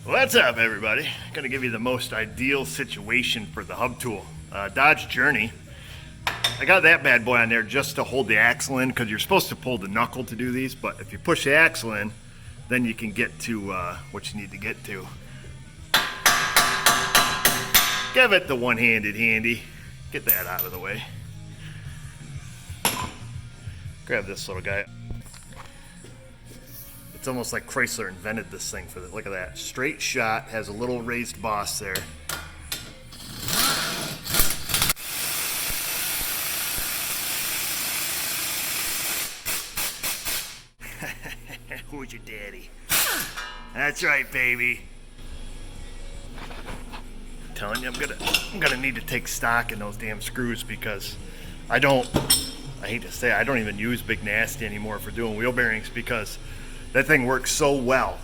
What's up, everybody? Gonna give you the most ideal situation for the hub tool. Dodge Journey. I got that bad boy on there just to hold the axle in, because you're supposed to pull the knuckle to do these, but if you push the axle in, then you can get to what you need to get to. Give it the one-handed handy. Get that out of the way. Grab this little guy. It's almost like Chrysler invented this thing for the, look at that. Straight shot, has a little raised boss there. Who's your daddy? That's right, baby. I'm telling you, I'm gonna need to take stock in those damn screws, because I hate to say, I don't even use Big Nasty anymore for doing wheel bearings, because that thing works so well